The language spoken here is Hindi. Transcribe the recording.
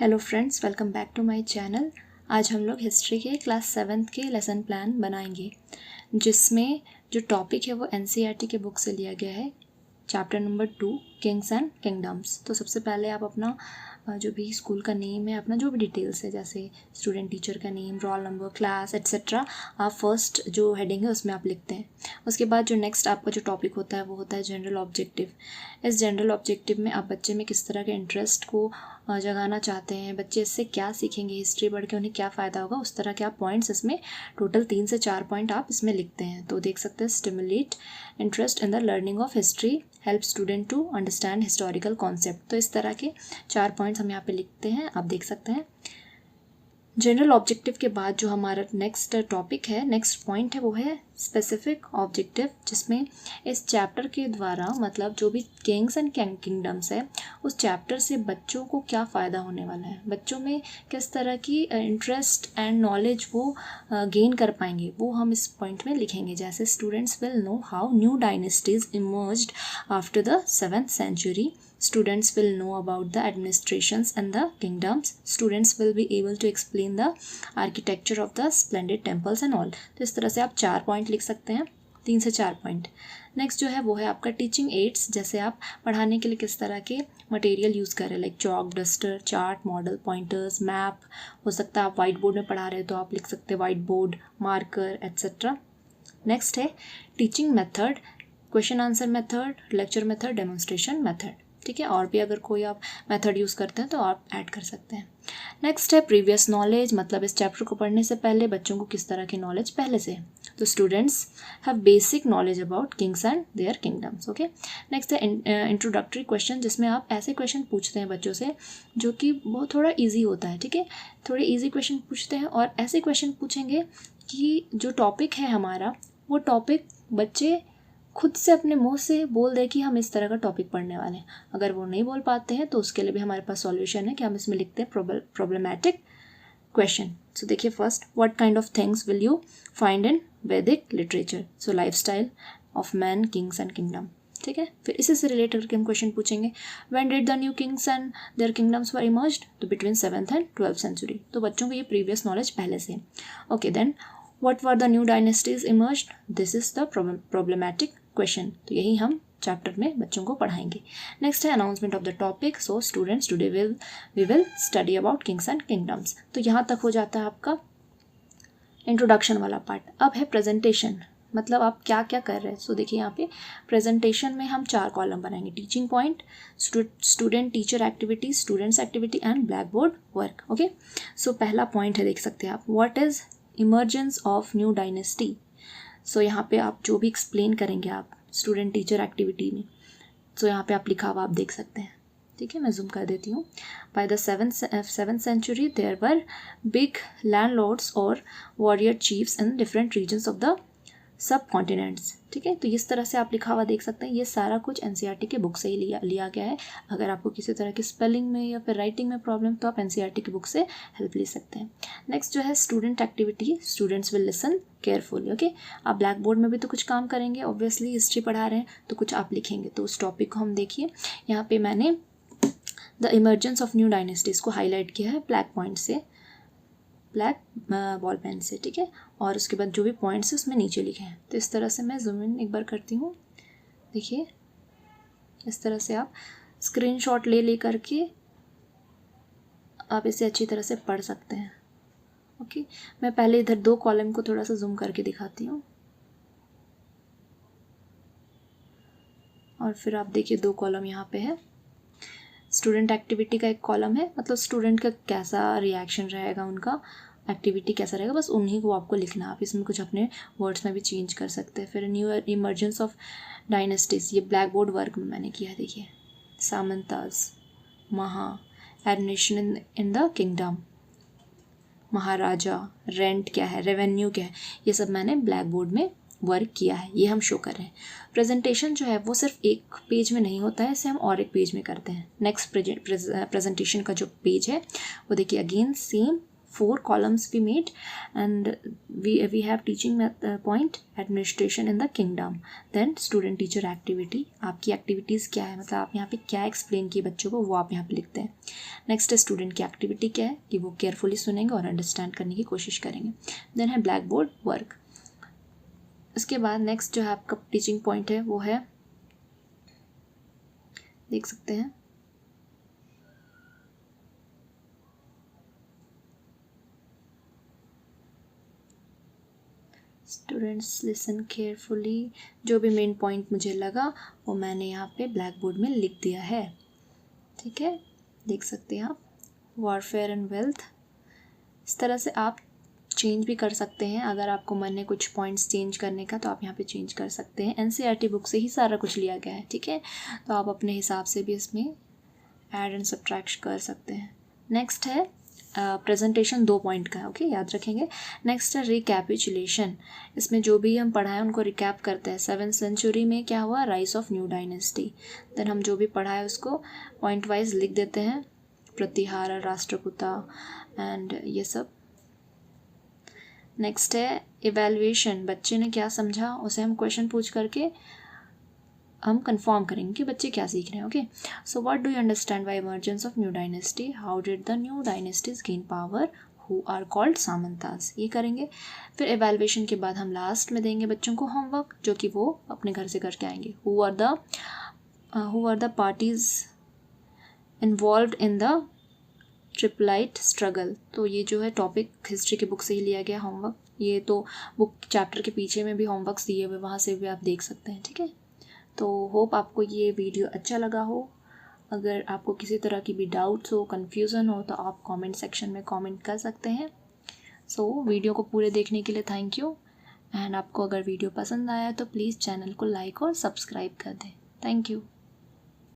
Hello friends, welcome back to my channel. आज हम लोग हिस्ट्री के क्लास 7th के लेसन प्लान बनाएंगे, जिसमें जो टॉपिक है वो एनसीईआरटी के बुक से लिया गया है। Chapter number 2 Kings and kingdoms. तो सबसे पहले आप अपना जो भी स्कूल का नेम है, अपना जो भी डिटेल्स है, जैसे स्टूडेंट टीचर का name, roll number, class etcetera, आप फर्स्ट जो हेडिंग है उसमें आप लिखते हैं। उसके बाद जो नेक्स्ट आपका जो टॉपिक होता है वो होता है जनरल ऑब्जेक्टिव। इस जनरल ऑब्जेक्टिव में आप बच्चे में किस तरह के इंटरेस्ट को जगाना चाहते हैं, बच्चे इससे क्या सीखेंगे, हिस्ट्री पढ़ के उन्हें क्या फ़ायदा होगा, उस तरह के आप पॉइंट्स इसमें टोटल 3 से 4 पॉइंट आप इसमें लिखते हैं। तो देख सकते हैं, stimulate interest in the learning of history, help student to understand historical concept. तो इस तरह के 4 पॉइंट्स हम यहाँ पे लिखते हैं, आप देख सकते हैं। जनरल ऑब्जेक्टिव के बाद जो हमारा नेक्स्ट टॉपिक है, नेक्स्ट पॉइंट है, वो है स्पेसिफिक ऑब्जेक्टिव, जिसमें इस चैप्टर के द्वारा मतलब जो भी किंग्स एंड किंगडम्स है उस चैप्टर से बच्चों को क्या फ़ायदा होने वाला है, बच्चों में किस तरह की इंटरेस्ट एंड नॉलेज वो गेन कर पाएंगे, वो हम इस पॉइंट में लिखेंगे। जैसे students will know how new dynasties emerged after the 7th century. Students will know about the administrations and the kingdoms. Students will be able to explain the architecture of the splendid temples and all. तो इस तरह से आप 4 पॉइंट लिख सकते हैं, 3 से 4 पॉइंट। नेक्स्ट जो है वो है आपका टीचिंग एड्स, जैसे आप पढ़ाने के लिए किस तरह के मटेरियल यूज़ कर रहे हैं, like chalk, duster, chart, model, pointers, map. हो सकता है आप वाइट बोर्ड में पढ़ा रहे हो तो आप लिख सकते हैं white board, marker etcetera. Next है teaching method, question answer method, lecture method, demonstration method. ठीक है, और भी अगर कोई आप मेथड यूज़ करते हैं तो आप ऐड कर सकते हैं। नेक्स्ट है प्रीवियस नॉलेज, मतलब इस चैप्टर को पढ़ने से पहले बच्चों को किस तरह की नॉलेज पहले से है। तो students have basic knowledge about kings and their kingdoms. Okay. Next है इंट्रोडक्टरी क्वेश्चन, जिसमें आप ऐसे क्वेश्चन पूछते हैं बच्चों से जो कि बहुत थोड़ा ईजी होता है। ठीक है, थोड़े ईजी क्वेश्चन पूछते हैं और ऐसे क्वेश्चन पूछेंगे कि जो टॉपिक है हमारा, वो टॉपिक बच्चे खुद से अपने मुंह से बोल दे कि हम इस तरह का टॉपिक पढ़ने वाले हैं। अगर वो नहीं बोल पाते हैं तो उसके लिए भी हमारे पास सॉल्यूशन है कि हम इसमें लिखते हैं प्रॉब्लमैटिक क्वेश्चन। सो देखिए, first, what kind of things will you find in Vedic literature? So lifestyle of man, kings and kingdom. ठीक है, फिर इसी से रिलेटेड करके हम क्वेश्चन पूछेंगे, when did the new kings and their kingdoms were emerged? तो between 7th and 12th century। तो बच्चों को ये प्रीवियस नॉलेज पहले से है। Okay, then what were the new dynasties emerged? This is the problematic question. तो यही हम चैप्टर में बच्चों को पढ़ाएंगे। नेक्स्ट है announcement of the topic. So students, today we will study about kings and kingdoms. तो यहाँ तक हो जाता है आपका इंट्रोडक्शन वाला पार्ट। अब है प्रेजेंटेशन, मतलब आप क्या क्या कर रहे हैं। सो देखिए, यहाँ पे प्रेजेंटेशन में हम 4 कॉलम बनाएंगे, teaching point, student teacher activity, students activity and black board work. Okay, so पहला पॉइंट है, देख सकते हैं आप, what is emergence of new dynasty. So यहाँ पे आप जो भी एक्सप्लेन करेंगे आप स्टूडेंट टीचर एक्टिविटी में, सो यहाँ पे आप लिखा हुआ आप देख सकते हैं। ठीक है, मैं जूम कर देती हूँ। By the 7th century there were big landlords और warrior chiefs in different regions of the sub continents. ठीक है, तो इस तरह से आप लिखा हुआ देख सकते हैं। ये सारा कुछ एनसीईआरटी के बुक से ही लिया गया है। अगर आपको किसी तरह की स्पेलिंग में या फिर राइटिंग में प्रॉब्लम, तो आप एनसीईआरटी की बुक से हेल्प ले सकते हैं। नेक्स्ट जो है student activity, students will listen carefully. Okay, आप ब्लैक बोर्ड में भी तो कुछ काम करेंगे, ऑब्वियसली हिस्ट्री पढ़ा रहे हैं तो कुछ आप लिखेंगे। तो उस टॉपिक को हम देखिए, यहाँ पे मैंने the emergence of new dynasties को हाईलाइट किया है ब्लैक पॉइंट से, ब्लैक बॉल पेन से। ठीक है, और उसके बाद जो भी पॉइंट्स है उसमें नीचे लिखे हैं। तो इस तरह से मैं जूम इन एक बार करती हूँ। देखिए, इस तरह से आप स्क्रीनशॉट ले करके आप इसे अच्छी तरह से पढ़ सकते हैं। ओके, मैं पहले इधर 2 कॉलम को थोड़ा सा जूम करके दिखाती हूँ, और फिर आप देखिए 2 कॉलम यहाँ पे है। स्टूडेंट एक्टिविटी का एक कॉलम है, मतलब स्टूडेंट का कैसा रिएक्शन रहेगा, उनका एक्टिविटी कैसा रहेगा, बस उन्हीं को आपको लिखना। आप इसमें कुछ अपने वर्ड्स में भी चेंज कर सकते हैं। फिर न्यू इमर्जेंस ऑफ डायनेस्टीज, ये ब्लैक बोर्ड वर्क में मैंने किया है। देखिए, samantas, administration in the kingdom, maharaja, rent क्या है, रेवेन्यू क्या है, ये सब मैंने ब्लैक बोर्ड में वर्क किया है, ये हम शो कर रहे हैं। प्रेजेंटेशन जो है वो सिर्फ एक पेज में नहीं होता है, इसे हम और एक पेज में करते हैं। नेक्स्ट प्रेजेंटेशन का जो पेज है वो देखिए, again same 4 columns we made, and we have teaching point, administration in the kingdom, then student teacher activity. आपकी एक्टिविटीज़ क्या है, मतलब आप यहाँ पे क्या एक्सप्लेन किए बच्चों को, वो आप यहाँ पे लिखते हैं. नेक्स्ट है स्टूडेंट की एक्टिविटी क्या है कि वो केयरफुली सुनेंगे और अंडरस्टैंड करने की कोशिश करेंगे. देन है ब्लैक बोर्ड वर्क. उसके बाद नेक्स्ट जो है आपका टीचिंग पॉइंट है वो है, देख सकते हैं, स्टूडेंट्स लिसन केयरफुली. जो भी मेन पॉइंट मुझे लगा वो मैंने यहाँ पे ब्लैक बोर्ड में लिख दिया है. ठीक है, देख सकते हैं आप. Warfare and wealth. इस तरह से आप चेंज भी कर सकते हैं. अगर आपको मन है कुछ पॉइंट्स चेंज करने का तो आप यहाँ पे चेंज कर सकते हैं. एनसीईआरटी बुक से ही सारा कुछ लिया गया है. ठीक है, तो आप अपने हिसाब से भी इसमें ऐड एंड सब्ट्रैक्ट कर सकते हैं. नेक्स्ट है प्रेजेंटेशन 2 पॉइंट का है. ओके, याद रखेंगे. नेक्स्ट है रिकैपिचुलेशन. इसमें जो भी हम पढ़ा है उनको रिकैप करते हैं. 7th सेंचुरी में क्या हुआ, rise of new dynasty. Then हम जो भी पढ़ा है उसको पॉइंट वाइज लिख देते हैं. प्रतिहार, राष्ट्रकूटा एंड ये सब. नेक्स्ट है इवैल्यूएशन. बच्चे ने क्या समझा उसे हम क्वेश्चन पूछ करके हम कंफर्म करेंगे कि बच्चे क्या सीख रहे हैं. Okay, so what do you understand by emergence of new dynasty, how did the new dynasties gain power, who are called samantas. ये करेंगे. फिर एवैल्यूएशन के बाद हम लास्ट में देंगे बच्चों को होमवर्क, जो कि वो अपने घर से करके आएंगे. Who are the parties involved in the tripartite struggle. तो ये जो है टॉपिक हिस्ट्री की बुक से ही लिया गया होमवर्क. ये तो बुक चैप्टर के पीछे में भी होमवर्क्स दिए हुए, वहाँ से भी आप देख सकते हैं. ठीक है, तो होप आपको ये वीडियो अच्छा लगा हो. अगर आपको किसी तरह की भी डाउट्स हो, कन्फ्यूज़न हो, तो आप कमेंट सेक्शन में कमेंट कर सकते हैं. सो वीडियो को पूरे देखने के लिए थैंक यू. एंड आपको अगर वीडियो पसंद आया तो प्लीज़ चैनल को लाइक और सब्सक्राइब कर दें. Thank you.